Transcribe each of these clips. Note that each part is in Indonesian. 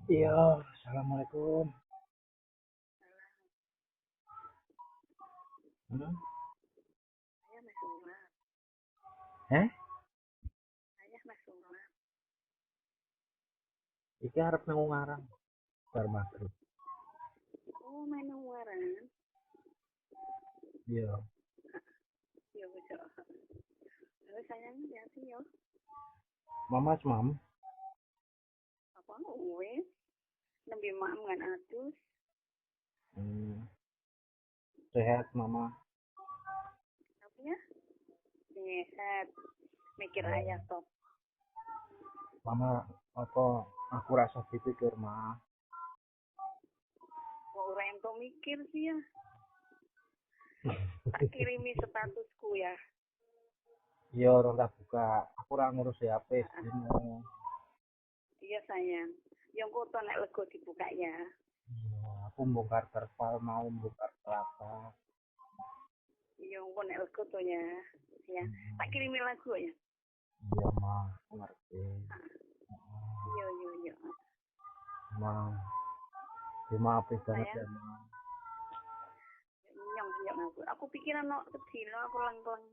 Iya, assalamualaikum. Hmm? Saya Masura, Eh, saya Masura. iki arep nang Ungarang bar maghrib. Oh, main waran. Iya, Yo, yo. Halo sayang, hati yo. mama mam. Apa wes? Nembe mak ngan adus. Hmm, sehat mama. Apa ya? Sehat. Mikir ayah Ya, toh. mama apa aku rasa dipikir mah. Kok orang ento mikir sih ya? Tak kirimi statusku ya. Iya, orang tak buka. Aku ora ngurus HP Ah, ah. sedino. Iya sayang. Yang kok to nek lego dibuka ya. Iya, aku bongkar terpal mau bongkar kelapa. Yang kok nek lego to ya. Ya. Tak Hmm, kirimi lagu ya. iya mah, aku ngerti. Ah, yo yo yo. Mah, dimaafin banget ya Sayang, mah. nyong nyong aku. Aku pikiran no sedino aku leng-leng.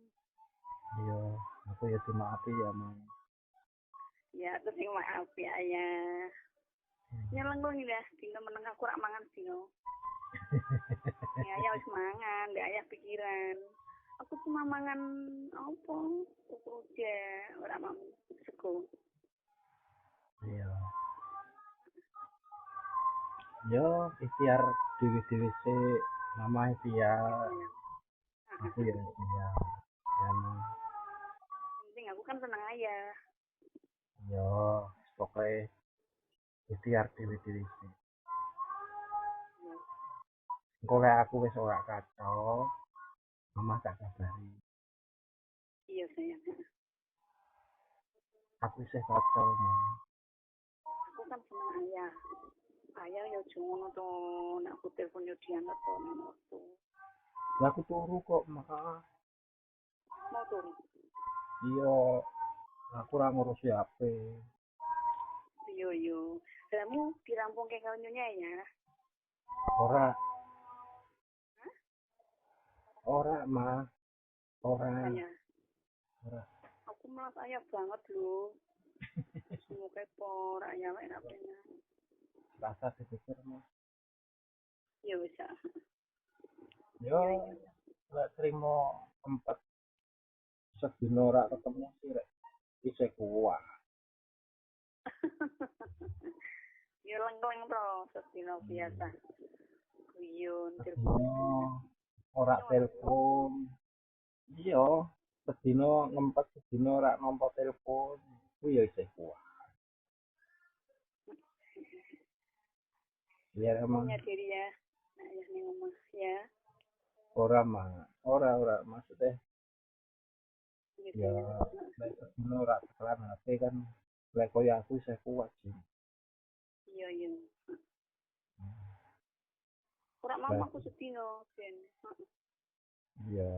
Iya, aku ya dimaafi ya mah. Ya, terus yang maaf ya ayah. Nyeleng ya, dino meneng aku rak mangan dino. Ya ayah wis mangan, ndek ayah pikiran. Aku cuma mangan apa? Kukuja, ora mau sego. Iya. Yo ikhtiar diri-diri sih mama Ya ikhtiar sayang. aku ya ikhtiar ya mah Yang penting aku kan seneng ayah. yo pokoknya ikhtiar diri-diri sih Ya, engko lek aku wis ora kacau mama tak kabari iya sayang. aku isih kacau mah Aku kan seneng ayah. Ayah ya jangan to, nek aku telepon yo diangkat to nek waktu. ya aku turu kok mah Mau turun. iya aku ora ngurus HP Yo yo. Kamu dirampung ke karo nyonya ya? ora Hah? ora mah ora Saya. ora Aku malas ayah banget loh. Semua kepo, ayah enak punya. rasa dipikir mah Ya bisa. yo Iya iya. lek trimo empat sedina ora ketemu sih rek isih kuat Ya lengkeng terus sedina biasa. Guyon, telepon. sedina ora Nyong aku. telepon iya sedina ngempet sedina ora nampa telepon kuwi ya isih kuat ya emang Punya diri ya. Nah, ya nih omah ya. ora mah ora maksudnya Gitu ya ya. lek sedina ora tekan HP kan lek koyo aku isih kuat sih Iya iya. Kurang mama lek aku sedino, Ben. iya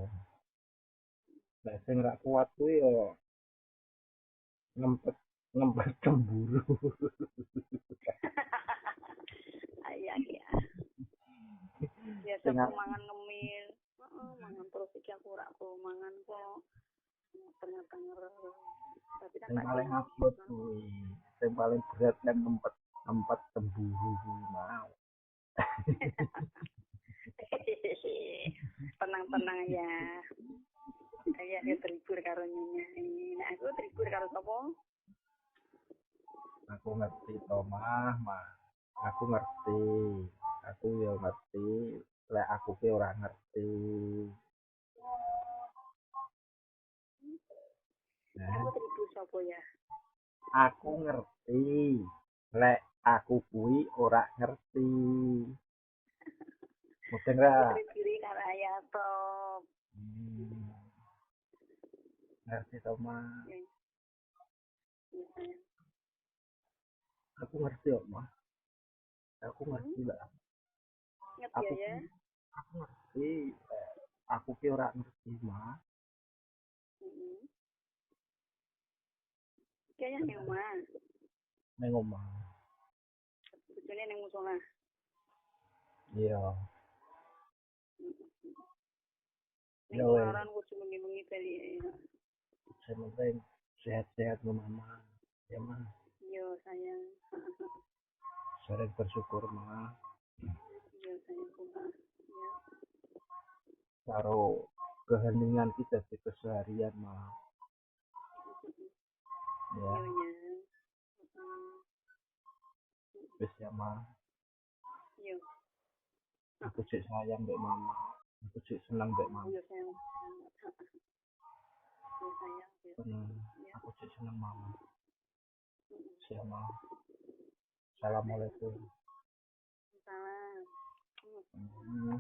lek sing ora kuat kuwi ya ngempet ngempet cemburu Ayah ya. Biasa sing aku mangan ngemil. Mangan terus iki aku ora aku mangan kok. Tengah-tengah. Tapi kan sing tak paling kirimi. abot kuwi sing paling berat kan ngempet ngempet cemburu kuwi mau Tenang-tenang ya. Ayah dia terhibur karo nyonya ini. Nah, aku terhibur karo sapa? aku ngerti to mah aku ngerti aku ya ngerti lek aku ki ora ngerti Aku nah terhibur sapa ya? aku ngerti lek aku kuwi ora ngerti mudeng Aku ra terhibur karo ayah top. hmm, ngerti to mah Ya, ya, sayang. aku ngerti kok mah aku Hmm? ngerti lah Ingat ya aku ya. ki aku ngerti aku ki ora ngerti mah Hmm. Kayaknya nih, Mas. ning omah bojone ning musola. Iya. Ning Ya wes, laran kudu bengi-bengi bali. yang penting sehat-sehat Bu Mama. Ya mah, Yo sayang. sering bersyukur mah. Yo sayang pula. Ya. Karo keheningan kita di keseharian mah. Ya, Yo ya. wis ya mah. Yo. Aku cek sayang mbak Mama. Aku cek senang mbak Mama. Yo sayang. Yo sayang. Yo. Senang. Ya. Aku cek senang Mama. Siapa? Assalamualaikum. Salam. Hmm.